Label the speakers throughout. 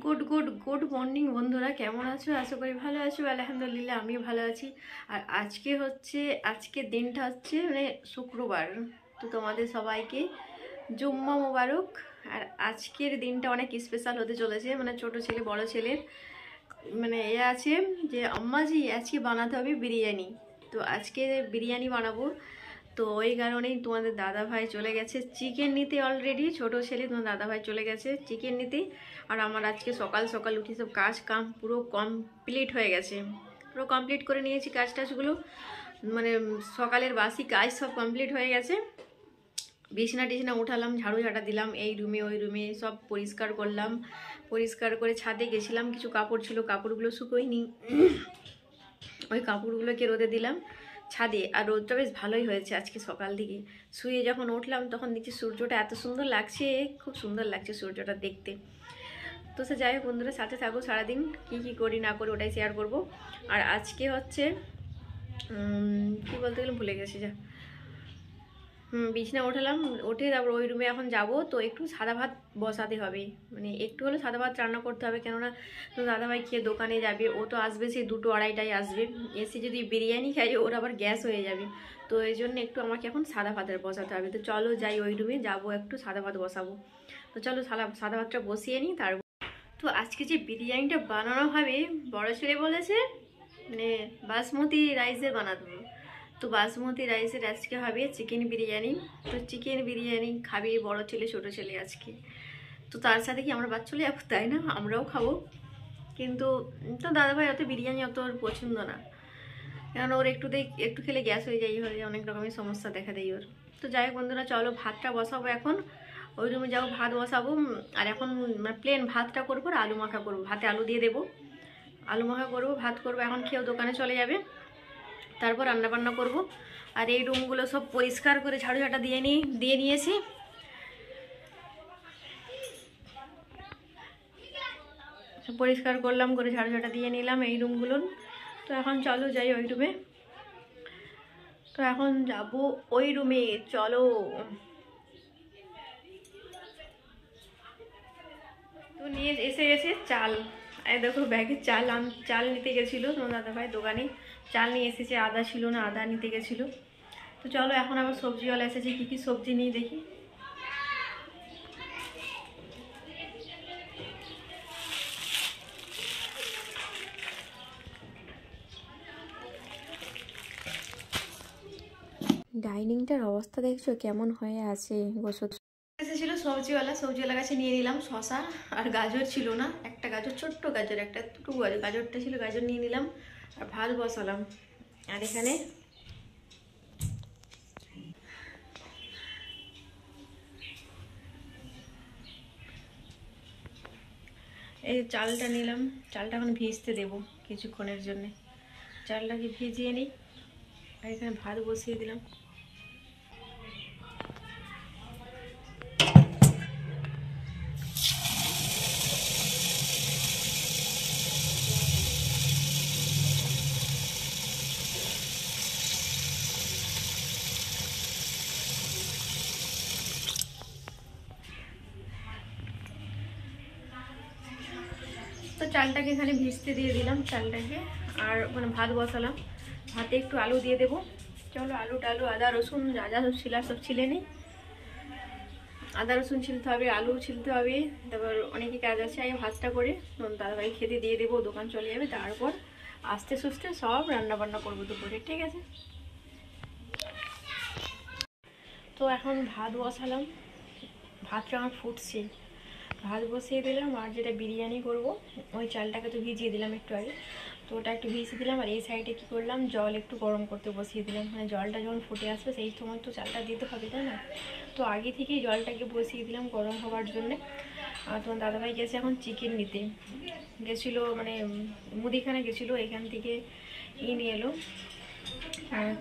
Speaker 1: Good good good morning বন্ধুরা, কেমন আছো? আশা করি ভালো আছো। আলহামদুলিল্লাহ আমিও ভালো আছি। আর আজকের দিনটা হচ্ছে মানে শুক্রবার। তো তোমাদের সবাইকে জুম্মা মোবারক। আর আজকের দিনটা অনেক স্পেশাল হতে চলেছে, মানে ছোট ছেলে বড় ছেলের মানে আছে যে আম্মাজি আজকে বানাতে হবে বিরিয়ানি। তো আজকে বিরিয়ানি বানাবো। তো ওই কারণেই তোমাদের দাদা ভাই চলে গেছে চিকেন নিতে। অলরেডি ছোট ছেলে তোমার দাদা ভাই চলে গেছে চিকেন নিতে। আর আমার আজকে সকাল সকাল উঠে সব কাম পুরো কমপ্লিট হয়ে গেছে, পুরো কমপ্লিট করে নিয়েছি কাজ টাজগুলো। মানে সকালের বাসি কাজ সব কমপ্লিট হয়ে গেছে। বিছনা টিছনা উঠালাম, ঝাড়ু ঝাঁটা দিলাম, এই রুমে ওই রুমে সব পরিষ্কার করলাম। পরিষ্কার করে ছাদে গেছিলাম, কিছু কাপড় ছিল, কাপড়গুলো শুকোয়নি, ওই কাপড়গুলোকে রোদে দিলাম ছাদে। আর রোদটা বেশ ভালোই হয়েছে আজকে। সকাল দিকে শুয়ে যখন উঠলাম তখন দেখছি সূর্যটা এত সুন্দর লাগছে, খুব সুন্দর লাগছে সূর্যটা দেখতে। তো সে যাই হোক বন্ধুরা, সাথে থাকো সারাদিন, কি করি না করি ওটাই শেয়ার করব। আর আজকে হচ্ছে কি বলতে গেলে ভুলে গেছি যা। বিছনা উঠালাম, উঠে তারপর ওই রুমে এখন যাব। তো একটু সাদা ভাত বসাতে হবে, মানে একটু হলে সাদা ভাত রান্না করতে হবে, কেননা তো দাদাভাই খেয়ে দোকানে যাবে, ও তো আসবে সেই 2টো 2:30টায় আসবে। এসে যদি বিরিয়ানি খাই ওর আবার গ্যাস হয়ে যাবে। তো এই জন্য একটু আমাকে এখন সাদা ভাতের বসাতে হবে। তো চলো যাই ওই রুমে, যাবো একটু সাদা ভাত বসাবো। তো চলো সাদা ভাতটা বসিয়ে নিই। তো আজকে যে বিরিয়ানিটা বানানো হবে, বড় ছেলে বলেছে মানে বাসমতি রাইসে বানাতে। তো বাসমতি রাইসের আজকে হবে চিকেন বিরিয়ানি। তো চিকেন বিরিয়ানি খাবে বড় ছেলে ছোট ছেলে আজকে। তো তার সাথে কি আমরা বাদ চলে যাবো, তাই না? আমরাও খাবো। কিন্তু তো দাদাভাই অত বিরিয়ানি অত ওর পছন্দ না, কারণ ওর একটু খেলে গ্যাস হয়ে যায়, অনেক রকমের সমস্যা দেখা দেয় ওর। তো যাই হোক বন্ধুরা, চলো ভাতটা বসাবো এখন। ওই রুমে যাবো, ভাত বসাবো। আর এখন মানে প্লেন ভাতটা করবো আর আলু মাখা করবো, ভাতে আলু দিয়ে দেবো, আলু মাখা করবো, ভাত করবো। এখন খেয়েও দোকানে চলে যাবে, তারপর রান্নাবান্না করব। আর এই রুমগুলো সব পরিষ্কার করে ঝাড়ু ঝাঁটা দিয়ে নিয়েছি। পরিষ্কার করলাম, করে ঝাড়ু ঝাঁটা দিয়ে নিলাম এই রুমগুলো। তো এখন চলো যাই ওই রুমে। তো এখন যাব ওই রুমে, চলো। তো নিয়ে এসে গেছে চাল। এই দেখো ব্যাগে চাল নিতে গেছিলো তোমার দাদাভাই দোকানে, চাল নিয়ে এসেছে। আদা ছিল না, আদা নিতে গেছিলো। তো চলো এখন আবার সবজিওয়ালা এসেছে, কি সবজি নিয়ে দেখি। ডাইনিংটার অবস্থা দেখছো কেমন হয়ে আছে। এসেছিল সবজিওয়ালা কাছে নিয়ে নিলাম শশা আর গাজর ছিল না, একটা গাজর, ছোট্ট গাজর, একটা টুকু গাজরটা ছিল, গাজর নিয়ে নিলাম। আর ভাত বসালাম। আর এখানে এই চালটা নিলাম, চালটা এখন ভিজতে দেবো কিছুক্ষণের জন্য। চালটাকে ভিজিয়ে নিই। আর এখানে ভাত বসিয়ে দিলাম। তো চালটাকে এখানে ভিজতে দিয়ে দিলাম চালটাকে। আর মানে ভাত বসালাম, ভাতে একটু আলু দিয়ে দেবো। চলো আলু টালু আদা রসুন যা যা সব ছিলার সব ছিলে নিই। আদা রসুন ছিলতে হবে, আলু ছিলতে হবে, তারপর অনেকই কাজ আছে। আগে ভাতটা করে দাদাভাই খেতে দিয়ে দেবো, দোকান চলে যাবে। তারপর আস্তে সুস্তে সব রান্না বান্না করবো দুপুরে, ঠিক আছে? তো এখন ভাত বসালাম, ভাতটা আমার ফুটছে। ভাত বসিয়ে দিলাম। আর যেটা বিরিয়ানি করব ওই চালটাকে তো ভিজিয়ে দিলাম একটু আগে, তো ওটা একটু ভিজিয়ে দিলাম। আর এই সাইডে কী করলাম, জল একটু গরম করতে বসিয়ে দিলাম, মানে জলটা যখন ফুটে আসবে সেই সময় তো চালটা দিতে হবে, তাই না? তো আগে থেকেই জলটাকে বসিয়ে দিলাম গরম হওয়ার জন্যে। আর তোমার দাদাভাই গেছে এখন চিকেন নিতে গেছিলো, মানে মুদিখানে গেছিলো, এখান থেকে নিয়ে এলো।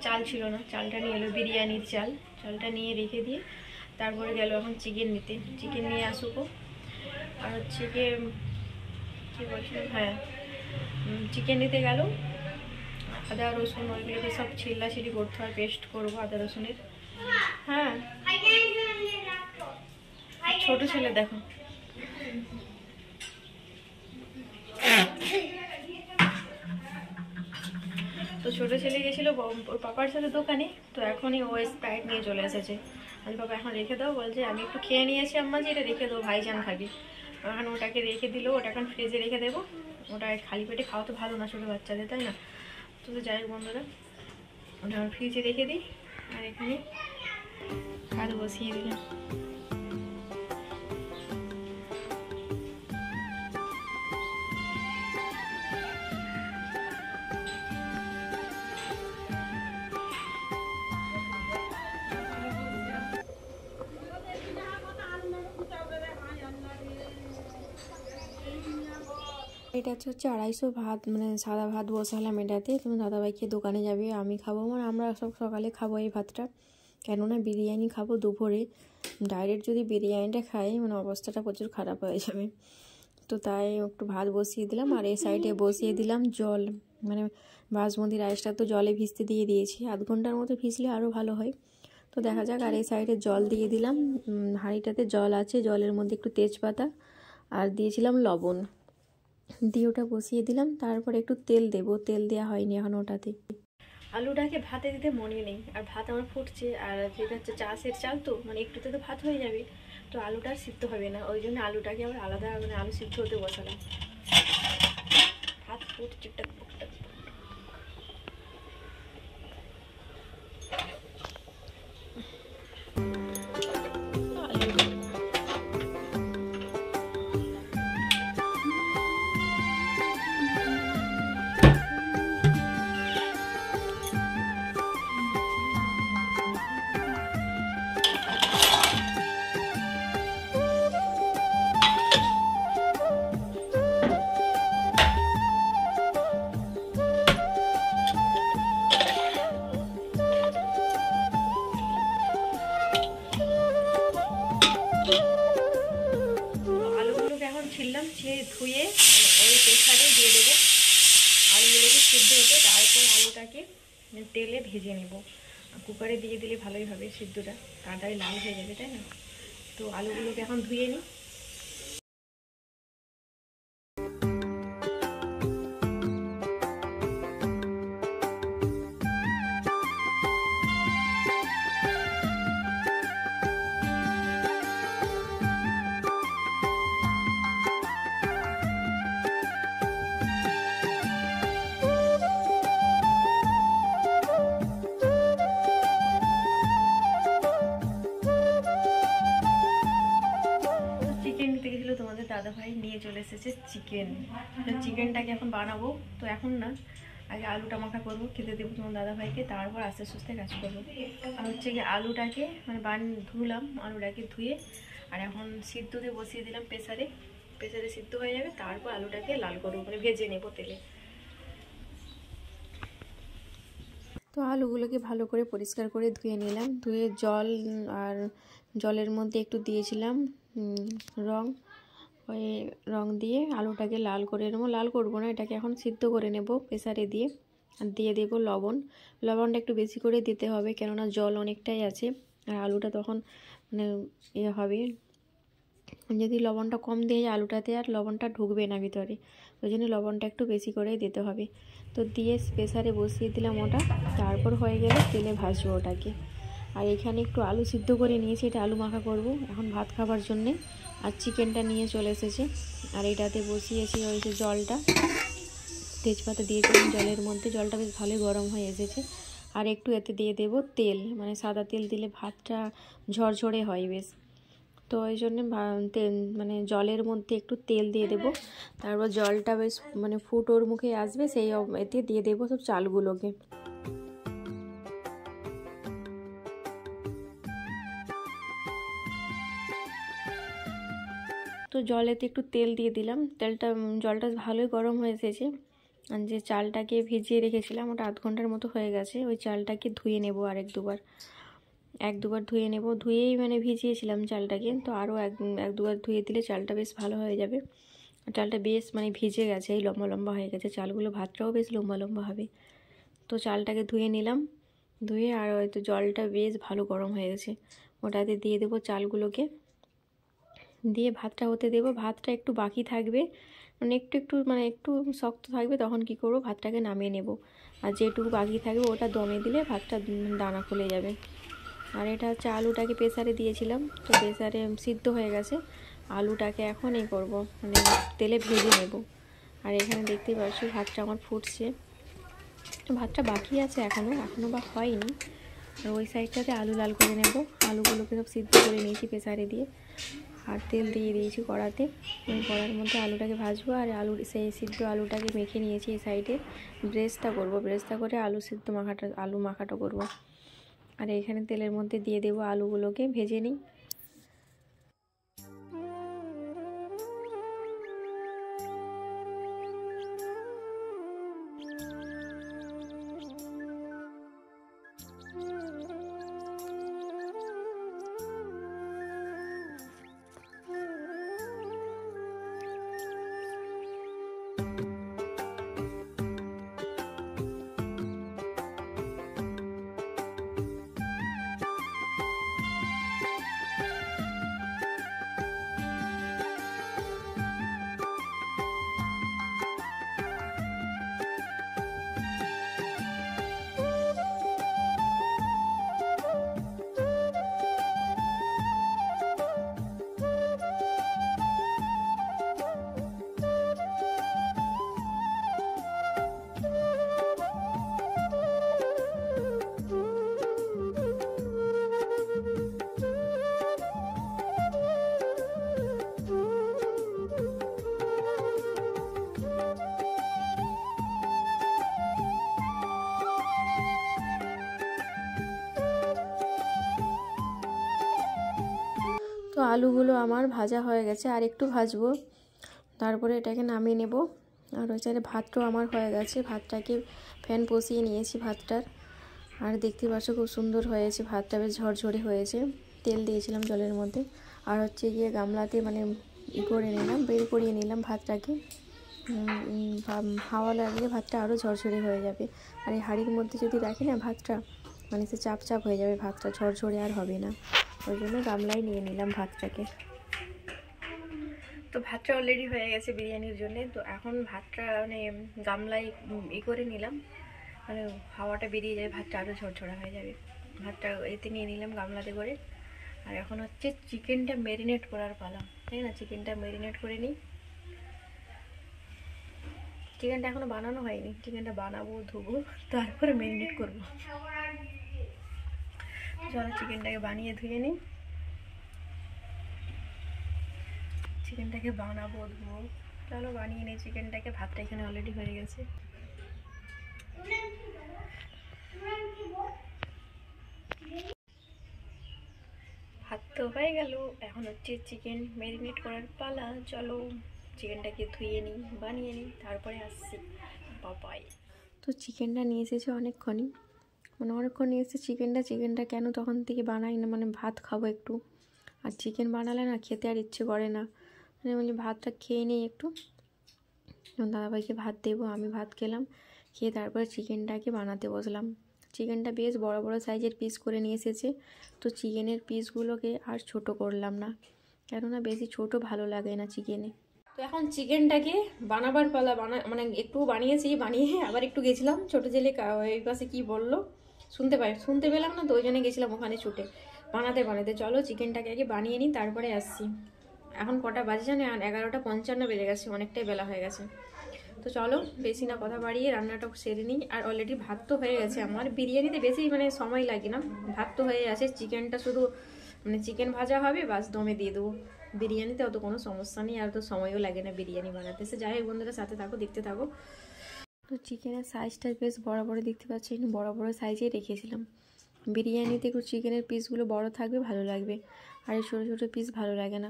Speaker 1: চাল ছিল না, চালটা নিয়ে এলো, বিরিয়ানির চাল। চালটা নিয়ে রেখে দিয়ে তারপরে গেল এখন চিকেন নিতে, চিকেন নিয়ে আসুকো। আর হচ্ছে কি বলছিলাম, হ্যাঁ চিকেন নিতে গেল। আদা রসুন ওইগুলোকে সব ছিলাছিলি করতে হয়, পেস্ট করবো আদা রসুনের। হ্যাঁ ছোট ছেলে দেখো, ছোটো ছেলে গেছিলো ওর পাপার সাথে দোকানে, তো এখনই ও স্প্রাইট নিয়ে চলে এসেছে। আমি বাবা এখন রেখে দাও, বলছে আমি একটু খেয়ে নিয়েছি আম্মা, যে এটা রেখে দাও, ভাইজান খাবি। এখন ওটাকে রেখে দিল, ওটা এখন ফ্রিজে রেখে দেবো। ওটা খালি পেটে খাওয়া তো ভালো না ছোটো বাচ্চাদের, তাই না? তো যাই হোক বন্ধুরা, ওটা আমার ফ্রিজে রেখে দিই। আর এখানে ভাত বসিয়ে দিলাম। এটা হচ্ছে 250 ভাত, মানে সাদা ভাত বসালাম এটাতে। তুমি দাদাভাইকে দোকানে যাবে, আমি খাবো, মানে আমরা সব সকালে খাবো এই ভাতটা। কেননা বিরিয়ানি খাবো দুপুরে, ডাইরেক্ট যদি বিরিয়ানিটা খাই মানে অবস্থাটা প্রচুর খারাপ হয়ে যাবে। তো তাই একটু ভাত বসিয়ে দিলাম, আর এই সাইডে বসিয়ে দিলাম জল, মানে বাসমতি রাইসটা তো জলে ভিজতে দিয়ে দিয়েছি, আধ ঘন্টার মতো ভিজলে আরও ভালো হয়। তো দেখা যাক। আর এই সাইডে জল দিয়ে দিলাম, হাঁড়িটাতে জল আছে, জলের মধ্যে একটু তেজপাতা আর দিয়েছিলাম লবণ দিয়ে ওটা বসিয়ে দিলাম। তারপর একটু তেল দেবো, তেল দেওয়া হয়নি এখন ওটাতে। আলুটাকে ভাতে দিতে মনে নেই, আর ভাত আমার ফুটছে, আর যেটা হচ্ছে চাষের চাল তো, মানে একটুতে তো ভাত হয়ে যাবে, তো আলুটা সিদ্ধ হবে না, ওই জন্য আলুটাকে আবার আলাদা, মানে আলু সিদ্ধ হতে বসালাম। ভাত ফুটছে টুকটাক। ছিললাম, ধুয়ে ওই প্রেসারে দিয়ে দেবো, আলুগুলোকে সিদ্ধ হতে। তারপর আলুটাকে তেলে ভেজে নেব। কুকারে দিয়ে দিলে ভালোই হবে, সিদ্ধটা তাড়াতাড়ি লাল হয়ে যাবে, তাই না? তো আলুগুলোকে এখন ধুয়ে নিই। তোমাদের দাদাভাই নিয়ে চলে এসেছে চিকেন। চিকেনটাকে এখন বানাবো, তো এখন না, আগে আলুটা মাখা করবো, খেতে দেবো তোমার দাদাভাইকে, তারপর আস্তে আস্তে কাজ করবো। আর হচ্ছে কি আলুটাকে মানে ধুলাম, আলুটাকে ধুয়ে আর এখন সিদ্ধতে বসিয়ে দিলাম প্রেসারে সিদ্ধ হয়ে যাবে, তারপর আলুটাকে লাল করবো, মানে ভেজে নেবো তেলে। তো আলুগুলোকে ভালো করে পরিষ্কার করে ধুয়ে নিলাম, ধুয়ে আর জলের মধ্যে একটু দিয়েছিলাম ওই রং দিয়ে আলুটাকে লাল করে নেবো। লাল করবো না, এটাকে এখন সিদ্ধ করে নেব প্রেসারে দিয়ে। আর দিয়ে দেবো লবণটা একটু বেশি করে দিতে হবে, কেননা জল অনেকটাই আছে, আর আলুটা তখন মানে হবে। যদি লবণটা কম দিয়ে যায় আলুটাতে, আর লবণটা ঢুকবে না ভিতরে, ওই জন্য লবণটা একটু বেশি করেই দিতে হবে। তো দিয়ে প্রেসারে বসিয়ে দিলাম ওটা, তারপর হয়ে গেলে তেলে ভাজবো ওটাকে। আর এখানে একটু আলু সিদ্ধ করে নিয়েছি, এটা আলু মাখা করব এখন ভাত খাবার জন্যে। আর চিকেনটা নিয়ে চলে এসেছে, আর এটাতে বসিয়েছি ওই যে জলটা, তেজপাতা দিয়েছিলাম জলের মধ্যে, জলটা বেশ ভালোই গরম হয়ে এসেছে। আর একটু এতে দিয়ে দেবো তেল, মানে সাদা তেল দিলে ভাতটা ঝরঝরে হয় বেশ, তো ওই জন্যে মানে জলের মধ্যে একটু তেল দিয়ে দেবো। তারপর জলটা বেশ মানে ফুটোর মুখে আসবে, সেই এতে দিয়ে দেবো সব চালগুলোকে। তো জলেতে একটু তেল দিয়ে দিলাম, জলটা ভালোই গরম হয়ে এসেছে। আর যে চালটাকে ভিজিয়ে রেখেছিলাম ওটা আধ ঘন্টার মতো হয়ে গেছে, ওই চালটাকে ধুয়ে নেব আর এক দুবার ধুয়ে নেব। ধুয়েই মানে ভিজিয়েছিলাম চালটাকে, তো আরও এক দুবার ধুয়ে দিলে চালটা বেশ ভালো হয়ে যাবে। চালটা বেশ মানে ভিজে গেছে, এই লম্বা লম্বা হয়ে গেছে চালগুলো, ভাতটাও বেশ লম্বা লম্বা হবে। তো চালটাকে ধুয়ে নিলাম, ধুয়ে আর হয়তো জলটা বেশ ভালো গরম হয়ে গেছে, ওটাতে দিয়ে দেবো চালগুলোকে। দিয়ে ভাতটা হতে দেবো। ভাতটা একটু বাকি থাকবে, মানে একটু শক্ত থাকবে, তখন কি করবো, ভাতটাকে নামিয়ে নেব। আর যেটুকু বাকি থাকবে ওটা দমে দিলে ভাতটা দানা খুলে যাবে। আর এটা হচ্ছে আলুটাকে প্রেসারে দিয়েছিলাম, তো প্রেসারে সিদ্ধ হয়ে গেছে। আলুটাকে এখন এই করব, মানে তেলে ভেজে নেব। আর এখানে দেখতেই পাচ্ছি ভাতটা আমার ফুটছে, ভাতটা বাকি আছে এখনও বা হয়নি। আর ওই সাইডটাতে আলু লাল করে নেব। আলুগুলোকে সব সিদ্ধ করে নিয়েছি প্রেসারে দিয়ে, আর তেল দিয়ে দিয়েছি কড়াতে। ওই কড়ার মধ্যে আলুটাকে ভাজবো, আর সেই সিদ্ধ আলুটাকে মেখে নিয়েছি এই সাইডে। ব্রেস্তা করব, ব্রেস্তা করে আলু মাখাটা করব। আর এখানে তেলের মধ্যে দিয়ে দেবো আলুগুলোকে ভেজে নিই। তো আলুগুলো আমার ভাজা হয়ে গেছে, আর একটু ভাজবো, তারপরে এটাকে নামিয়ে নেব। আর ওই সাইডে ভাতটাও আমার হয়ে গেছে, ভাতটাকে ফ্যান বসিয়ে নিয়েছি ভাতটার। আর দেখতে পাচ্ছ খুব সুন্দর হয়েছে, ভাতটা বেশ ঝরঝরে হয়েছে। তেল দিয়েছিলাম জলের মধ্যে, আর হচ্ছে গিয়ে গামলাতে মানে বের করিয়ে নিলাম ভাতটাকে। হাওয়া লাগলে ভাতটা আরও ঝরঝরে হয়ে যাবে। আর এই হাঁড়ির মধ্যে যদি রাখি না ভাতটা, মানে সে চাপ চাপ হয়ে যাবে, ভাতটা ঝরঝরে আর হবে না। ওই জন্য গামলায় নিয়ে নিলাম ভাতটাকে। তো ভাতটা অলরেডি হয়ে গেছে বিরিয়ানির জন্য। তো এখন ভাতটা মানে গামলায় করে নিলাম, মানে হাওয়াটা বেরিয়ে যাবে, ভাতটা আরও ঝরঝরা হয়ে যাবে। ভাতটা এতে নিয়ে নিলাম গামলাতে করে। আর এখন হচ্ছে চিকেনটা ম্যারিনেট করার পালা, তাই না? চিকেনটা ম্যারিনেট করে নিই। চিকেনটা এখনও বানানো হয়নি, চিকেনটা বানাবো, ধুবো, তারপরে ম্যারিনেট করবো। চলো চিকেনটাকে বানিয়ে ধুয়ে নিই। চিকেনটাকে বানাবো, ধুবো, চলো বানিয়ে নিই চিকেনটাকে। ভাতটা এখানে অলরেডি হয়ে গেছে। ভাত তো হয়ে গেল, এখন হচ্ছে চিকেন ম্যারিনেট করার পালা। চলো চিকেনটাকে ধুয়ে নিই, বানিয়ে নিই, তারপরে আসছি। বাবাই। তো চিকেনটা নিয়ে এসেছে অনেকক্ষণ নিয়ে এসেছে চিকেনটা কেন তখন থেকে বানাই না, মানে ভাত খাবো একটু। আর চিকেন বানালে না খেতে আর ইচ্ছে করে না, মানে বলি ভাতটা খেয়ে নিই একটু। দাদাভাইকে ভাত দেবো, আমি ভাত খেলাম, খেয়ে তারপরে চিকেনটাকে বানাতে বসলাম। চিকেনটা বেশ বড় বড় সাইজের পিস করে নিয়ে এসেছে। তো চিকেনের পিসগুলোকে আর ছোট করলাম না, কেননা বেশি ছোট ভালো লাগে না চিকেনে। তো এখন চিকেনটাকে বানাবার পালা। মানে একটু বানিয়েছি, বানিয়ে আবার একটু গেছিলাম ছোটো ছেলে এই পাশে কী বললো শুনতে পেলাম না, তো ওই জন্য গেছিলাম ওখানে ছুটে বানাতে। চলো চিকেনটাকে আগে বানিয়ে নিই, তারপরে আসছি। এখন কটা বাজে জানে? 11:55 বেজে গেছে, অনেকটাই বেলা হয়ে গেছে। তো চলো বেশি না কথা বাড়িয়ে রান্নাটা সেরে নিই। আর অলরেডি ভাত তো হয়ে গেছে আমার। বিরিয়ানিতে বেশি মানে সময় লাগে না, ভাত তো হয়ে আছে, চিকেনটা শুধু মানে চিকেন ভাজা হবে, বাস দমে দিয়ে দেবো। বিরিয়ানিতে অত কোনো সমস্যা নেই, আর তো সময়ও লাগে না বিরিয়ানি বানাতে। সে যাই হোক বন্ধুরা, সাথে থাকো, দেখতে থাকো। তো চিকেনের সাইজটা বেশ বড় বড় দেখতে পাচ্ছি, বড় বড় সাইজেই রেখেছিলাম। বিরিয়ানিতে একটু চিকেনের পিসগুলো বড় থাকবে, ভালো লাগবে, আর এই ছোটো ছোটো পিস ভালো লাগে না।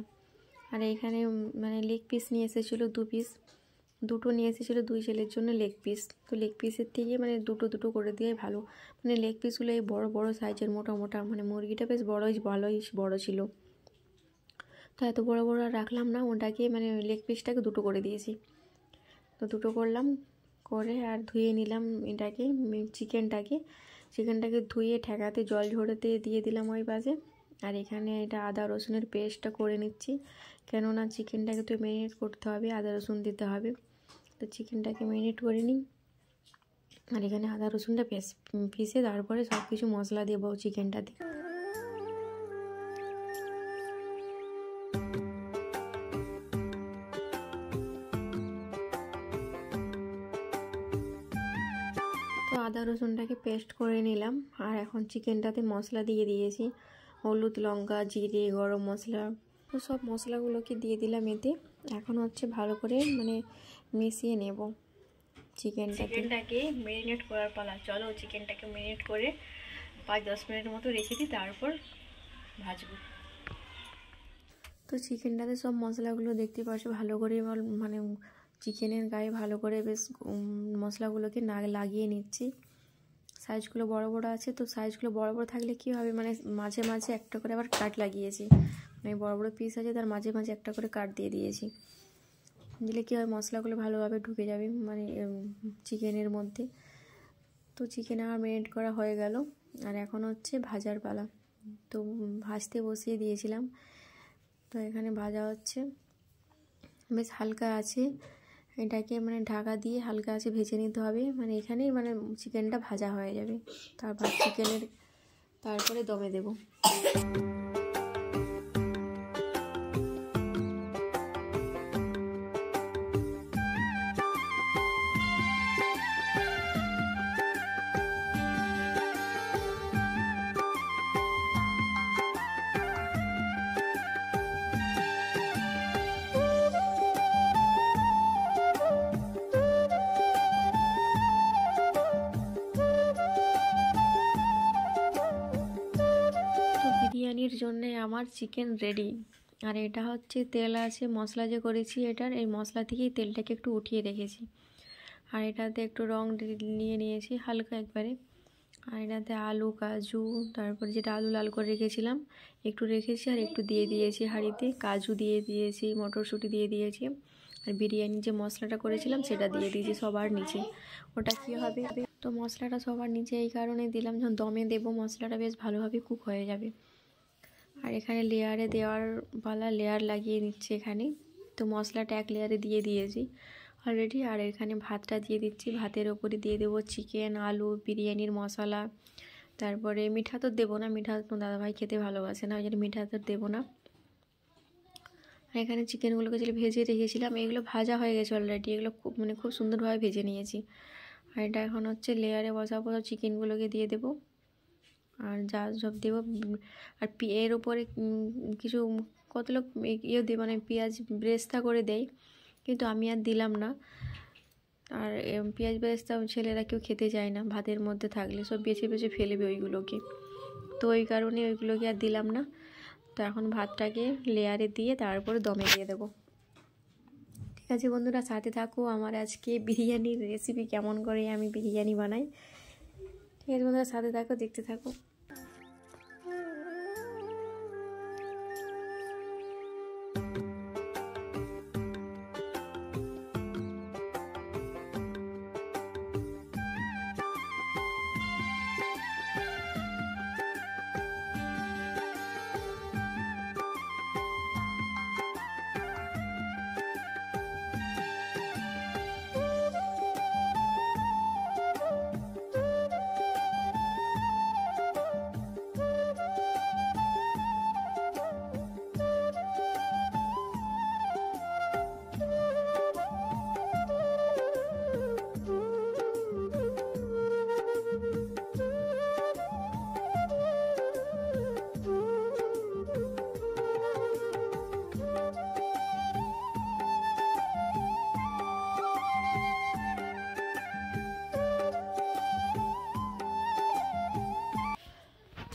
Speaker 1: আর এইখানে মানে লেগ পিস নিয়ে এসেছিলো 2 পিস, দুটো নিয়ে এসেছিলো 2 ছেলের জন্য লেগ পিস। তো লেগ পিসের থেকে মানে দুটো করে দিয়ে ভালো, মানে লেগ পিসগুলো এই বড় বড় সাইজের মোটা মোটা, মানে মুরগিটা বেশ ভালোই বড় ছিল। তো এত বড় বড় আর রাখলাম না, ওটাকে মানে লেগ পিসটাকে দুটো করে দিয়েছি। তো দুটো করলাম করে আর ধুয়ে নিলাম চিকেনটাকে ধুয়ে ঠেকাতে জল ঝরতে দিয়ে দিলাম ওই পাশে। আর এখানে এটা আদা রসুনের পেস্টটা করে নিচ্ছি, কেননা চিকেনটাকে তো ম্যারিনেট করতে হবে, আদা রসুন দিতে হবে। তো চিকেনটাকে ম্যারিনেট করে নিই। আর এখানে আদা রসুনটা পিষে তারপরে সব কিছু মশলা দেবো চিকেনটাতে। তো আদা রসুনটাকে পেস্ট করে নিলাম। আর এখন চিকেনটাতে মশলা দিয়ে দিয়েছি, হলুদ, লঙ্কা, জিরে, গরম মশলা, তো সব মশলাগুলোকে দিয়ে দিলাম এতে। এখন হচ্ছে ভালো করে মানে মিশিয়ে নেব চিকেনটাকে ম্যারিনেট করার পালা। চলো চিকেনটাকে ম্যারিনেট করে 5-10 মিনিটের মতো রেখে দিই, তারপর ভাজবো। তো চিকেনটাতে সব মশলাগুলো দেখতে পাচ্ছ ভালো করে মানে চিকেনের গায়ে ভালো করে বেশ মশলাগুলোকে লাগিয়ে নিচ্ছি। সাইজগুলো বড় বড় আছে, তো সাইজগুলো বড় বড় থাকলে কী হবে, মানে মাঝে মাঝে একটা করে আবার কাট লাগিয়েছি, মানে বড় বড় পিস আছে তার মাঝে মাঝে একটা করে কাট দিয়ে দিয়েছি, দিলে কী হয় মশলাগুলো ভালোভাবে ঢুকে যাবে মানে চিকেনের মধ্যে। তো চিকেন আমার ম্যারিনেট করা হয়ে গেল। আর এখন হচ্ছে ভাজার পালা। তো ভাজতে বসিয়ে দিয়েছিলাম, তো এখানে ভাজা হচ্ছে, বেশ হালকা আছে, এটাকে মানে ঢাকা দিয়ে হালকা আছে ভেজে নিতে হবে, মানে এখানেই মানে চিকেনটা ভাজা হয়ে যাবে। তারপর তারপরে দমে দেব। বিরিয়ানির জন্য আমার চিকেন রেডি। আর এটা হচ্ছে তেল আছে, মশলা যে করেছি এটার, এই মশলা থেকেই তেলটাকে একটু উঠিয়ে রেখেছি। আর এটাতে একটু রং নিয়ে নিয়েছি হালকা একবারে। আর এটাতে আলু, কাজু, তারপর যেটা আলু লাল করে রেখেছিলাম একটু রেখেছি, আর একটু দিয়ে দিয়েছি হাঁড়িতে, কাজু দিয়ে দিয়েছি, মটরশুঁটি দিয়ে দিয়েছি। আর বিরিয়ানির যে মশলাটা করেছিলাম সেটা দিয়ে দিয়েছি সবার নিচে। ওটা কী হবে, তো মশলাটা সবার নিচে এই কারণে দিলাম, যখন দমে দেবো মশলাটা বেশ ভালোভাবে কুক হয়ে যাবে। আর এখানে লেয়ারে দেওয়ার পালা, লেয়ার লাগিয়ে নিচ্ছে এখানে। তো মশলাটা এক লেয়ারে দিয়ে দিয়েছি অলরেডি। আর এখানে ভাতটা দিয়ে দিচ্ছি, ভাতের ওপরে দিয়ে দেবো চিকেন, আলু, বিরিয়ানির মশলা। তারপরে মিঠা তো দেবো না, মিঠা তো দাদাভাই খেতে ভালোবাসে না, ওই জন্য মিঠা তো দেবো না। আর এখানে চিকেনগুলোকে যেগুলো ভেজে রেখেছিলাম এগুলো ভাজা হয়ে গেছে অলরেডি, এগুলো খুব সুন্দরভাবে ভেজে নিয়েছি। আর এটা এখন হচ্ছে লেয়ারে বসাবো, চিকেনগুলোকে দিয়ে দেবো আর যা সব দেবো। আর এর ওপরে কিছু কত লোক ইয়ে দিয়ে মানে পেঁয়াজ বেরেস্তা করে দেয়, কিন্তু আমি আর দিলাম না। আর পেঁয়াজ বেরেস্তা ছেলেরা কেউ খেতে চায় না, ভাতের মধ্যে থাকলে সব বেছে বেছে ফেলবে ওইগুলোকে, তো ওই কারণে ওইগুলোকে আর দিলাম না। তো এখন ভাতটাকে লেয়ারে দিয়ে তারপরে দমে দিয়ে দেবো। ঠিক আছে বন্ধুরা, সাথে থাকো, আমার আজকে বিরিয়ানির রেসিপি কেমন করে আমি বিরিয়ানি বানাই। ঠিক আছে বন্ধুরা, সাথে থাকো, দেখতে থাকো।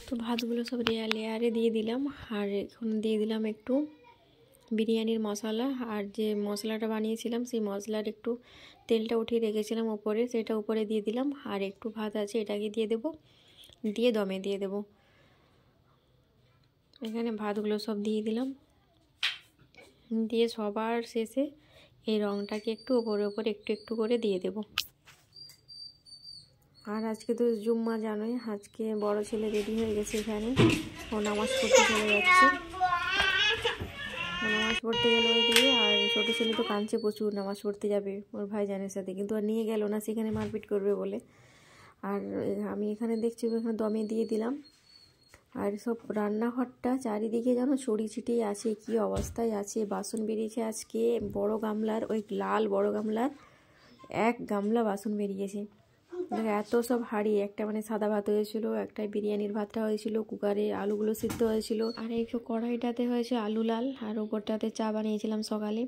Speaker 1: তো ভাতগুলো সব লেয়ারে দিয়ে দিলাম। আর এখন দিয়ে দিলাম একটু বিরিয়ানির মশলা, আর যে মশলাটা বানিয়েছিলাম সেই মশলার একটু তেলটা উঠিয়ে রেখেছিলাম উপরে, সেটা উপরে দিয়ে দিলাম। আর একটু ভাত আছে এটাকে দিয়ে দেব, দিয়ে দমে দিয়ে দেব। এখানে ভাতগুলো সব দিয়ে দিলাম, দিয়ে সবার শেষে এই রঙটাকে একটু ওপরে একটু একটু করে দিয়ে দেব। আর আজকে তো জুম্মা জানোই, আজকে বড় ছেলে রেডি হয়ে গেছে এখানে, ও নামাজ পড়তে চলে যাচ্ছে, নামাজ পড়তে গেল ওইদিকে। আর ছোটো ছেলে তো কাঁদছে প্রচুর, নামাজ পড়তে যাবে ওর ভাইজানের সাথে, কিন্তু আর নিয়ে গেল না, সেখানে মারপিট করবে বলে। আর আমি এখানে দেখছি এখানে দমে দিয়ে দিলাম। আর সব রান্নাঘরটা চারিদিকে যেন ছড়িয়ে ছিটিয়ে আছে, কি অবস্থায় আছে। বাসন বেরিয়েছে আজকে বড় গামলার, ওই লাল বড় গামলার 1 গামলা বাসন বেরিয়েছে। এত সব হাঁড়ি, একটা মানে সাদা ভাত হয়েছিল, একটা বিরিয়ানির ভাতটা হয়েছিল, কুকারে আলুগুলো সিদ্ধ হয়েছিল, আর একটু কড়াইটাতে হয়েছে আলু লাল, আর ওপরটাতে চা বানিয়েছিলাম সকালে।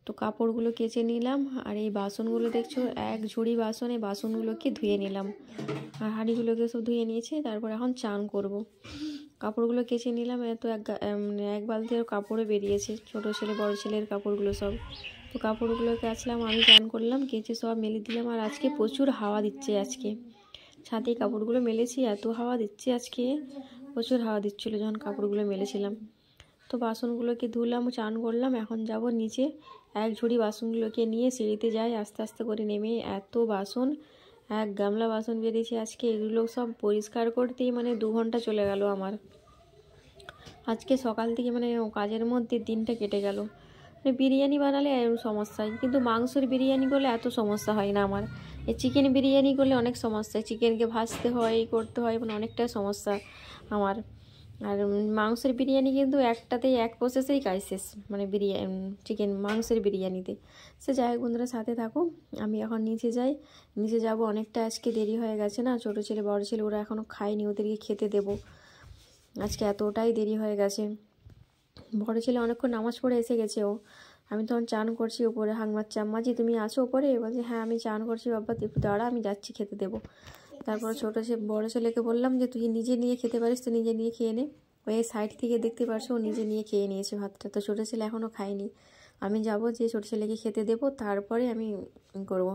Speaker 1: তো কাপড়গুলো কেচে নিলাম, আর এই বাসনগুলো দেখছো 1 ঝুড়ি বাসন, এই বাসনগুলোকে ধুয়ে নিলাম, আর হাঁড়িগুলোকে সব ধুয়ে নিয়েছি। তারপর এখন চান করব। কাপড়গুলো কেচে নিলাম, এত এক বালতির কাপড়ও বেরিয়েছে, ছোটো ছেলে বড় ছেলের কাপড়গুলো সব। তো কাপড়গুলো কাচলাম, আমি চান করলাম, কেচে সব মেলে দিলাম। আর আজকে প্রচুর হাওয়া দিচ্ছে, আজকে ছাদে কাপড়গুলো মেলেছি, এত হাওয়া দিচ্ছে আজকে, প্রচুর হাওয়া দিচ্ছিলো যখন কাপড়গুলো মেলেছিলাম। তো বাসনগুলোকে ধুলাম, চান করলাম, এখন যাব নিচে। 1 ঝুড়ি বাসনগুলোকে নিয়ে সিঁড়িতে যাই, আস্তে আস্তে করে নেমে। এত বাসন, 1 গামলা বাসন বেরিয়েছে আজকে, এগুলো সব পরিষ্কার করতেই মানে 2 ঘন্টা চলে গেল আমার। আজকে সকাল থেকে মানে কাজের মধ্যে দিনটা কেটে গেল। মানে বিরিয়ানি বানালে সমস্যা, কিন্তু মাংসের বিরিয়ানি করলে এত সমস্যা হয় না আমার। এই চিকেন বিরিয়ানি করলে অনেক সমস্যা, চিকেনকে ভাজতে হয়, করতে হয়, মানে অনেকটা সমস্যা আমার। আর মাংসের বিরিয়ানি কিন্তু একটাতেই 1 প্রসেসেই কাজ শেষ, মানে চিকেন মাংসের বিরিয়ানিতে। সে যাই হোক বন্ধুরা, সাথে থাকো। আমি এখন নিচে যাই, নিচে যাব, অনেকটা আজকে দেরি হয়ে গেছে না, ছোটো ছেলে বড় ছেলে ওরা এখনও খায়নি, ওদেরকে খেতে দেবো, আজকে এতটাই দেরি হয়ে গেছে। বড় ছেলে অনেকক্ষণ নামাজ পড়ে এসে গেছে ও, আমি তখন চান করছি ওপরে, হাঁক মারছি, আম্মাজি তুমি আছো ওপরে? বলছে হ্যাঁ আমি চান করছি বাবা, একটু দাঁড়া আমি যাচ্ছি খেতে দেবো। তারপর বড় ছেলেকে বললাম যে তুই নিজে নিয়ে খেতে পারিস তো নিজে নিয়ে খেয়ে নে। ওই সাইড থেকে দেখতে পারছো ও নিজে নিয়ে খেয়ে নিয়েছে ভাতটা। তো ছোটো ছেলে এখনও খায়নি, আমি যাব যে ছোটো ছেলেকে খেতে দেবো, তারপরে আমি করব।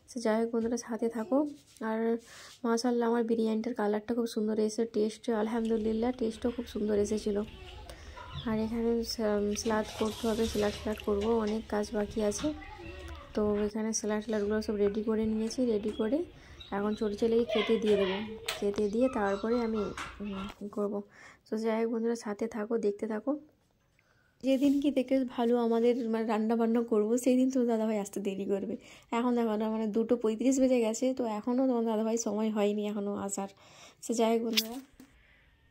Speaker 1: সে যাই হোক বন্ধুরা, সাথে থাকো। আর মাশাআল্লাহ আমার বিরিয়ানিটার কালারটা খুব সুন্দর এসেছে, টেস্ট আলহামদুলিল্লাহ টেস্টও খুব সুন্দর এসেছিলো। আর এখানে স্যালাড করতে হবে, স্যালাড করবো, অনেক কাজ বাকি আছে। তো এখানে স্যালাডগুলো সব রেডি করে নিয়েছি, রেডি করে এখন ছোটো ছেলেকে খেতে দিয়ে দেবো, খেতে দিয়ে তারপরে আমি করবো। তো যাই হোক বন্ধুরা, সাথে থাকো, দেখতে থাকো। যেদিন কি দেখে ভালো আমাদের মানে রান্না বান্না করবো, সেই দিন তো দাদাভাই আসতে দেরি করবে। এখন দেখো না মানে 2:35 বেজে গেছে, তো এখনও তোমার দাদাভাই সময় হয়নি এখনও আসার। সে যাই হোক বন্ধুরা,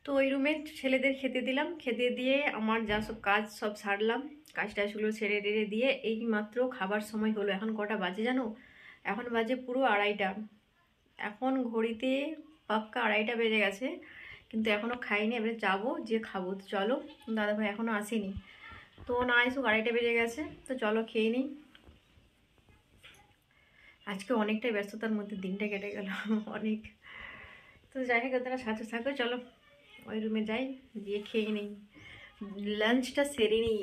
Speaker 1: তো ওই রুমে ছেলেদের খেতে দিলাম, খেতে দিয়ে আমার যা সব কাজ সব সারলাম, কাজ টাজগুলো ছেড়ে টেড়ে দিয়ে এই মাত্র খাবার সময় হলো। এখন কটা বাজে জানো? এখন বাজে পুরো 2:30টা। এখন ঘড়িতে পাক্কা 2:30টা বেজে গেছে, কিন্তু এখনও খাইনি। এবারে যাবো যে খাবো। তো চলো, দাদাভাই এখনও আসেনি, তো না এসো 2:30টা বেজে গেছে, তো চলো খেয়ে নিই। আজকে অনেকটাই ব্যস্ততার মধ্যে দিনটা কেটে গেল অনেক। তো যাই হোক তারা সাথে থাকো, চলো ওই রুমে যাই, গিয়ে খেয়ে নিই, লাঞ্চটা সেরে নিই।